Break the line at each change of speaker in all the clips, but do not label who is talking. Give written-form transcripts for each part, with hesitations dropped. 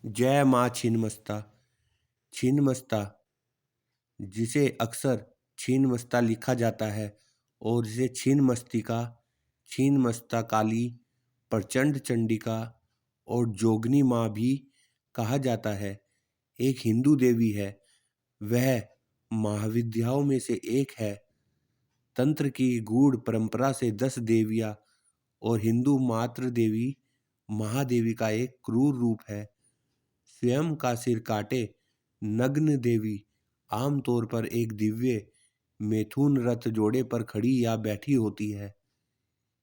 जय माँ छिन्नमस्ता। छिन्नमस्ता, जिसे अक्सर छिन्नमस्ता लिखा जाता है और जिसे छिन्नमस्तिका, छिन्नमस्ता काली, प्रचंड चंडिका और जोगनी माँ भी कहा जाता है, एक हिंदू देवी है। वह महाविद्याओं में से एक है। तंत्र की गूढ़ परंपरा से 10 देवियां और हिंदू मातृ देवी महादेवी का एक क्रूर रूप है। स्वयं का सिर काटे नग्न देवी आमतौर पर एक दिव्य मैथुन रथ जोड़े पर खड़ी या बैठी होती है,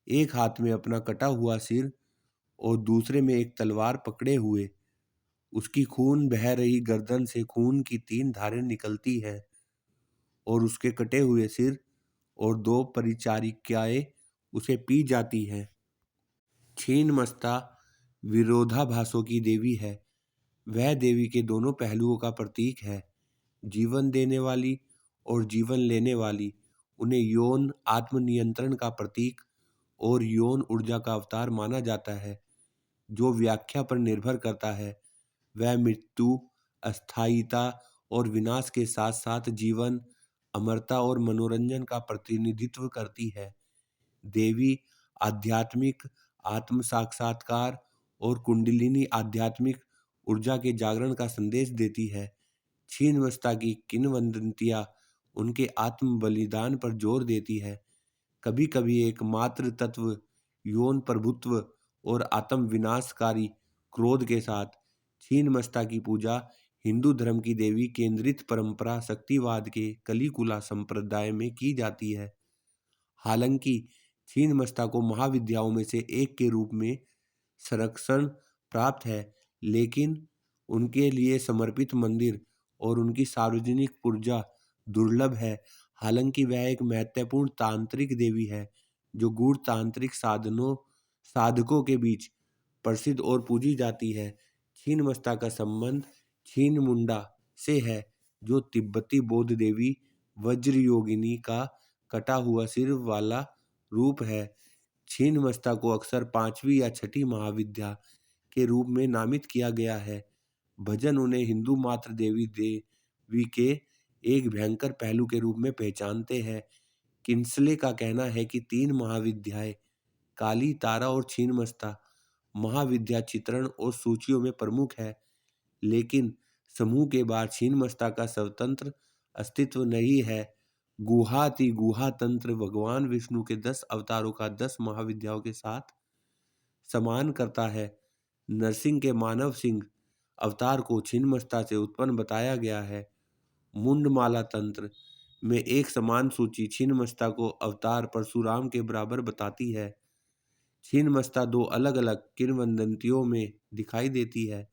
एक हाथ में अपना कटा हुआ सिर और दूसरे में एक तलवार पकड़े हुए। उसकी खून बह रही गर्दन से खून की 3 धारें निकलती हैं और उसके कटे हुए सिर और 2 परिचारिकाएं उसे पी जाती हैं। छिन्नमस्ता विरोधाभासों की देवी है। वह देवी के दोनों पहलुओं का प्रतीक है, जीवन देने वाली और जीवन लेने वाली। उन्हें यौन आत्मनियंत्रण का प्रतीक और यौन ऊर्जा का अवतार माना जाता है, जो व्याख्या पर निर्भर करता है। वह मृत्यु, अस्थायीता और विनाश के साथ साथ जीवन, अमरता और मनोरंजन का प्रतिनिधित्व करती है। देवी आध्यात्मिक आत्म साक्षात्कार और कुंडलिनी आध्यात्मिक ऊर्जा के जागरण का संदेश देती है। छिन्नमस्ता की किंवदंतियां उनके आत्म बलिदान पर जोर देती है। कभी कभी एक मात्र तत्व, यौन प्रभुत्व और आत्म विनाशकारी क्रोध के साथ। छिन्नमस्ता की पूजा हिंदू धर्म की देवी केंद्रित परंपरा शक्तिवाद के कलिकुला संप्रदाय में की जाती है। हालांकि छिन्नमस्ता को महाविद्याओं में से एक के रूप में संरक्षण प्राप्त है, लेकिन उनके लिए समर्पित मंदिर और उनकी सार्वजनिक पूजा दुर्लभ है। हालांकि वह एक महत्वपूर्ण तांत्रिक देवी है, जो गूढ़ तांत्रिक साधकों के बीच प्रसिद्ध और पूजी जाती है। छिन्नमस्ता का संबंध छिन्नमुंडा से है, जो तिब्बती बौद्ध देवी वज्रयोगिनी का कटा हुआ सिर वाला रूप है। छिन्नमस्ता को अक्सर 5वीं या 6ठी महाविद्या के रूप में नामित किया गया है। भजन उन्हें हिंदू मात्र देवी के एक भयंकर पहलू के रूप में पहचानते हैं। किंसले का कहना है कि 3 महाविद्याएं, काली, तारा और छिन्नमस्ता, महाविद्या चित्रण और सूचियों में प्रमुख है, लेकिन समूह के बाद छिन्नमस्ता का स्वतंत्र अस्तित्व नहीं है। गुहाति गुहा तंत्र भगवान विष्णु के 10 अवतारों का 10 महाविद्याओं के साथ समान करता है। नरसिंह के मानव सिंह अवतार को छिन्नमस्ता से उत्पन्न बताया गया है। मुंडमाला तंत्र में एक समान सूची छिन्नमस्ता को अवतार परशुराम के बराबर बताती है। छिन्नमस्ता 2 अलग अलग किंवदंतियों में दिखाई देती है,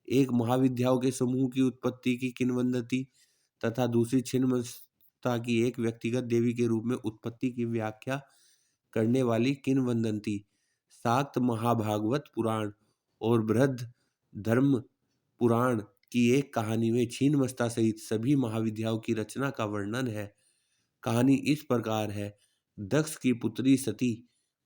एक महाविद्याओं के समूह की उत्पत्ति की किंवदंती तथा दूसरी छिन्नमस्ता की एक व्यक्तिगत देवी के रूप में उत्पत्ति की व्याख्या करने वाली किंवदंती। शाक्त महाभागवत पुराण और बृहद धर्म पुराण की एक कहानी में छिन्नमस्ता सहित सभी महाविद्याओं की रचना का वर्णन है। कहानी इस प्रकार है। दक्ष की पुत्री सती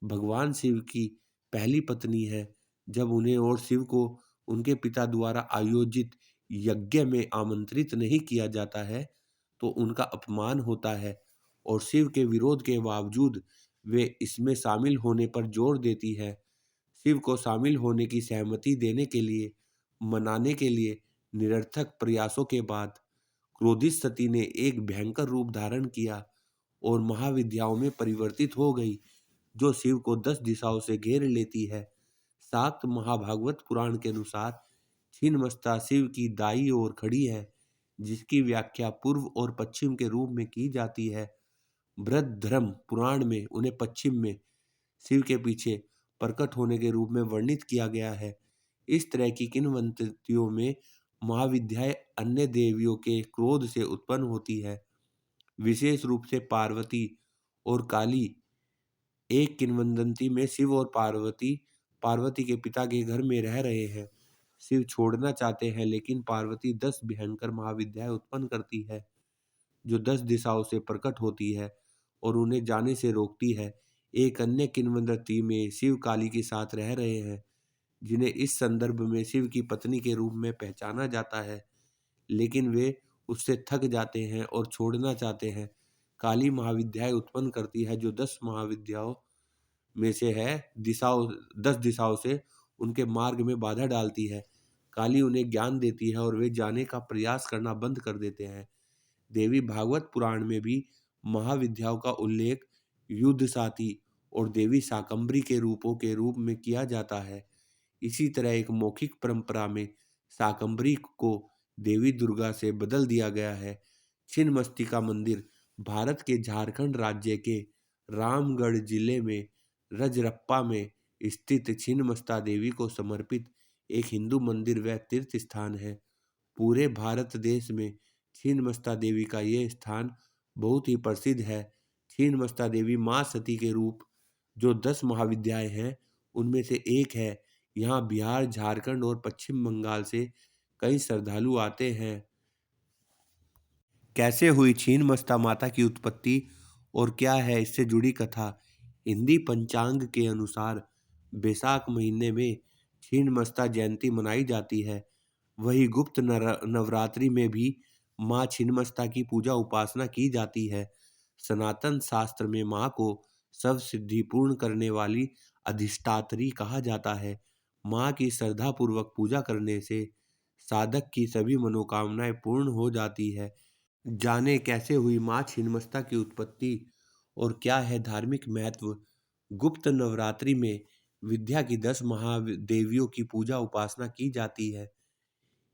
भगवान शिव की पहली पत्नी है। जब उन्हें और शिव को उनके पिता द्वारा आयोजित यज्ञ में आमंत्रित नहीं किया जाता है, तो उनका अपमान होता है और शिव के विरोध के बावजूद वे इसमें शामिल होने पर जोर देती है। शिव को शामिल होने की सहमति देने के लिए मनाने के लिए निरर्थक प्रयासों के बाद क्रोधित सती ने एक भयंकर रूप धारण किया और महाविद्याओं में परिवर्तित हो गई, जो शिव को 10 दिशाओं से घेर लेती है। शाक्त महाभागवत पुराण के अनुसार छिन्नमस्ता शिव की दाईं ओर खड़ी है, जिसकी व्याख्या पूर्व और पश्चिम के रूप में की जाती है। बृहद धर्म पुराण में उन्हें पश्चिम में शिव के पीछे प्रकट होने के रूप में वर्णित किया गया है। इस तरह की किंवदंतियों में महाविद्याएं अन्य देवियों के क्रोध से उत्पन्न होती है, विशेष रूप से पार्वती और काली। एक किंवदंती में शिव और पार्वती पार्वती के पिता के घर में रह रहे हैं। शिव छोड़ना चाहते हैं, लेकिन पार्वती 10 भयंकर महाविद्याएं उत्पन्न करती है, जो 10 दिशाओं से प्रकट होती है और उन्हें जाने से रोकती है। एक अन्य किंवदंती में शिव काली के साथ रह रहे हैं, जिन्हें इस संदर्भ में शिव की पत्नी के रूप में पहचाना जाता है, लेकिन वे उससे थक जाते हैं और छोड़ना चाहते हैं। काली महाविद्याएं उत्पन्न करती है, जो 10 महाविद्याओं में से है, 10 दिशाओं से उनके मार्ग में बाधा डालती है। काली उन्हें ज्ञान देती है और वे जाने का प्रयास करना बंद कर देते हैं। देवी भागवत पुराण में भी महाविद्याओं का उल्लेख युद्ध साथी और देवी शाकंभरी के रूप में किया जाता है। इसी तरह एक मौखिक परंपरा में शाकंभरी को देवी दुर्गा से बदल दिया गया है। छिन्नमस्तिका मंदिर भारत के झारखंड राज्य के रामगढ़ जिले में रजरप्पा में स्थित छिन्नमस्ता देवी को समर्पित एक हिंदू मंदिर व तीर्थ स्थान है। पूरे भारत देश में छिन्नमस्ता देवी का ये स्थान बहुत ही प्रसिद्ध है। छिन्नमस्ता देवी माँ सती के रूप जो 10 महाविद्याएं हैं उनमें से एक है। यहाँ बिहार, झारखंड और पश्चिम बंगाल से कई श्रद्धालु आते हैं। कैसे हुई छिन्नमस्ता माता की उत्पत्ति और क्या है इससे जुड़ी कथा? हिंदी पंचांग के अनुसार बैसाख महीने में छिन्नमस्ता जयंती मनाई जाती है। वही गुप्त नवरात्रि में भी माँ छिन्नमस्ता की पूजा उपासना की जाती है। सनातन शास्त्र में माँ को सर्व सिद्धि पूर्ण करने वाली अधिष्ठात्री कहा जाता है। माँ की श्रद्धा पूर्वक पूजा करने से साधक की सभी मनोकामनाएं पूर्ण हो जाती है। जाने कैसे हुई माँ छिन्नमस्ता की उत्पत्ति और क्या है धार्मिक महत्व। गुप्त नवरात्रि में विद्या की 10 महादेवियों की पूजा उपासना की जाती है।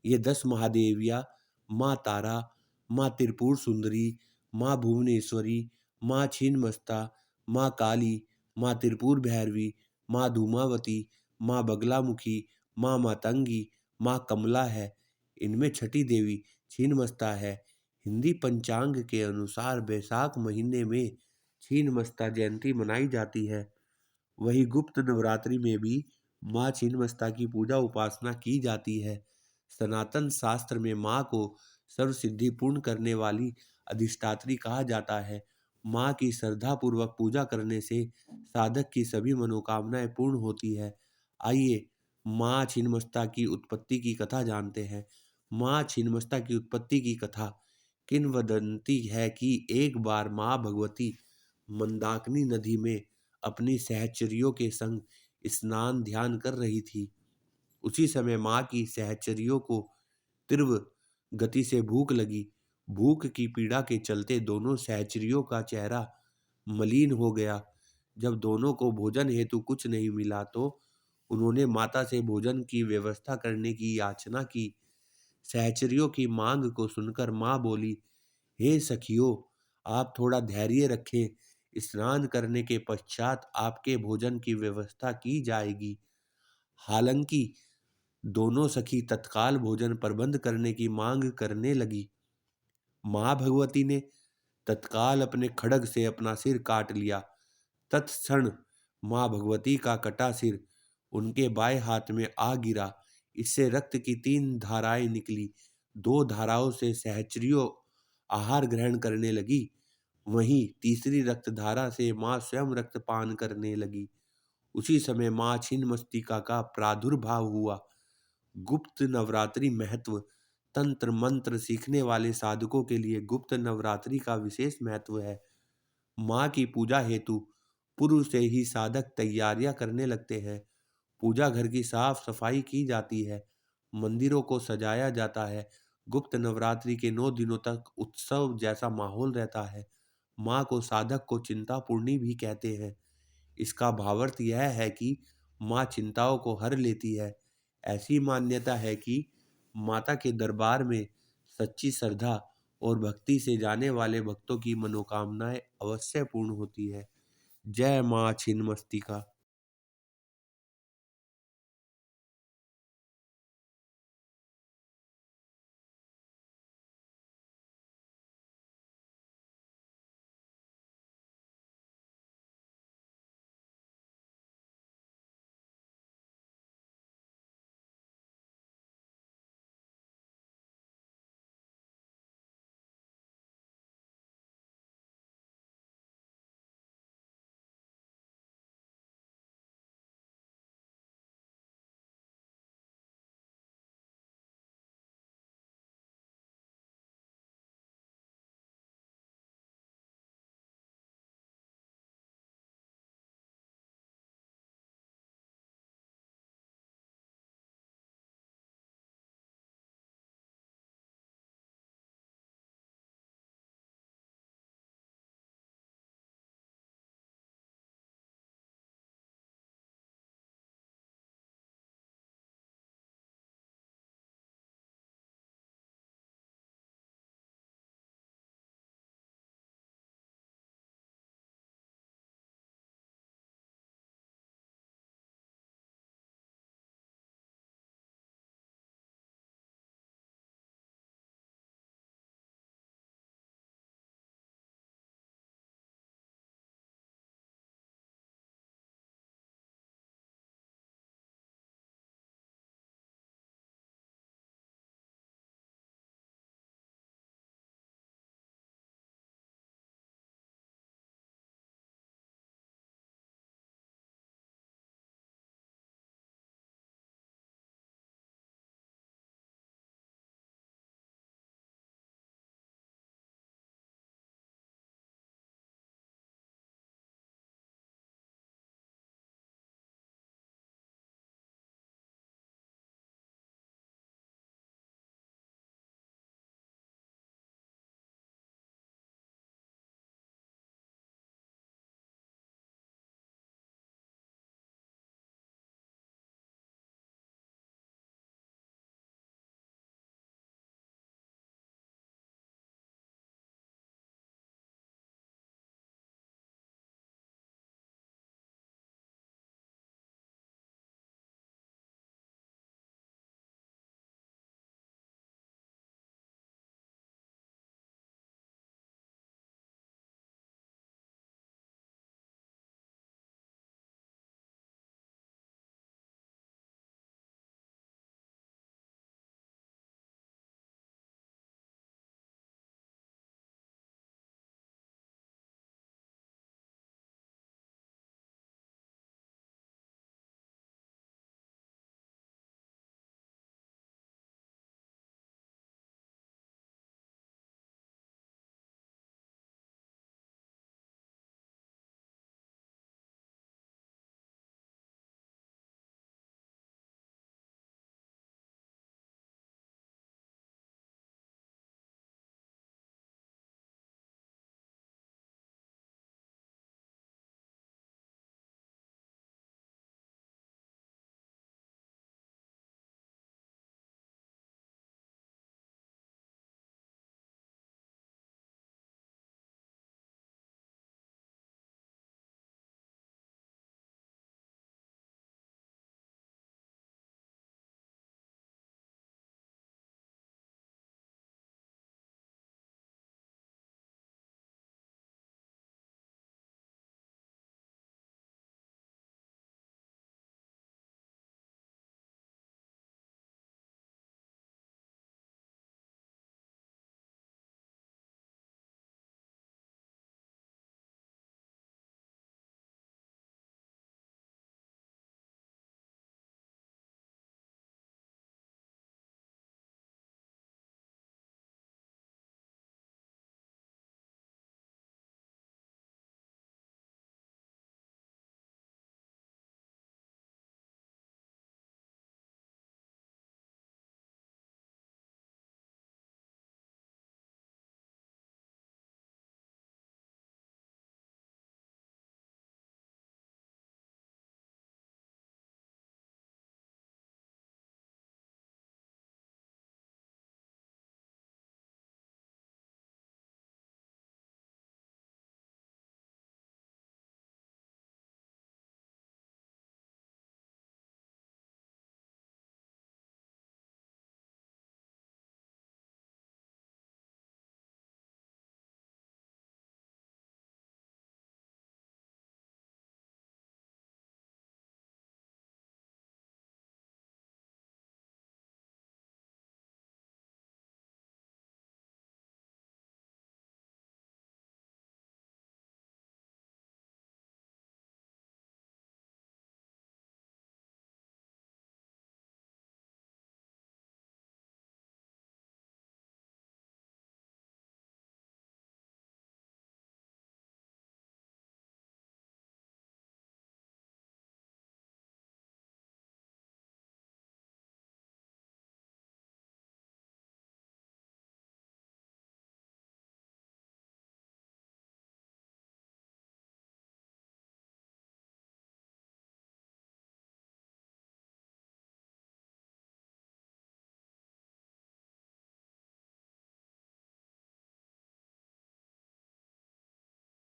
ये 10 महादेवियाँ माँ तारा, माँ त्रिपुर सुंदरी, माँ भुवनेश्वरी, माँ छिन्नमस्ता, माँ काली, माँ त्रिपुर भैरवी, माँ धूमावती, माँ बगलामुखी, माँ मातंगी, माँ कमला है। इनमें छठी देवी छिन्नमस्ता है। हिंदी पंचांग के अनुसार बैसाख महीने में छिन्नमस्ता जयंती मनाई जाती है। वही गुप्त नवरात्रि में भी माँ छिन्नमस्ता की पूजा उपासना की जाती है। सनातन शास्त्र में माँ को सर्व सिद्धि पूर्ण करने वाली अधिष्ठात्री कहा जाता है। माँ की श्रद्धा पूर्वक पूजा करने से साधक की सभी मनोकामनाएं पूर्ण होती है। आइए माँ छिन्नमस्ता की उत्पत्ति की कथा जानते हैं। माँ छिन्नमस्ता की उत्पत्ति की कथा किंवदंती है कि एक बार माँ भगवती मंदाकिनी नदी में अपनी सहचरियों के संग स्नान ध्यान कर रही थी। उसी समय माँ की सहचरियों को तीव्र गति से भूख लगी। भूख की पीड़ा के चलते दोनों सहचरियों का चेहरा मलिन हो गया। जब दोनों को भोजन हेतु कुछ नहीं मिला तो उन्होंने माता से भोजन की व्यवस्था करने की याचना की। सहचरियों की मांग को सुनकर माँ बोली, हे सखियों, आप थोड़ा धैर्य रखें। स्नान करने के पश्चात आपके भोजन की व्यवस्था की जाएगी। हालांकि दोनों सखी तत्काल भोजन प्रबंध करने की मांग करने लगी। माँ भगवती ने तत्काल अपने खड्ग से अपना सिर काट लिया। तत्क्षण माँ भगवती का कटा सिर उनके बाएं हाथ में आ गिरा। इससे रक्त की 3 धाराएं निकली। 2 धाराओं से सहचरियों आहार ग्रहण करने लगी, वहीं तीसरी रक्त धारा से माँ स्वयं रक्तपान करने लगी। उसी समय माँ छिन्नमस्तिका का प्रादुर्भाव हुआ। गुप्त नवरात्रि महत्व। तंत्र मंत्र सीखने वाले साधकों के लिए गुप्त नवरात्रि का विशेष महत्व है। माँ की पूजा हेतु पूर्व से ही साधक तैयारियां करने लगते हैं। पूजा घर की साफ सफाई की जाती है। मंदिरों को सजाया जाता है। गुप्त नवरात्रि के 9 दिनों तक उत्सव जैसा माहौल रहता है। माँ को साधक को चिंतापूर्णी भी कहते हैं। इसका भावार्थ यह है कि माँ चिंताओं को हर लेती है। ऐसी मान्यता है कि माता के दरबार में सच्ची श्रद्धा और भक्ति से जाने वाले भक्तों की मनोकामनाएं अवश्य पूर्ण होती है। जय माँ छिन्नमस्तिका।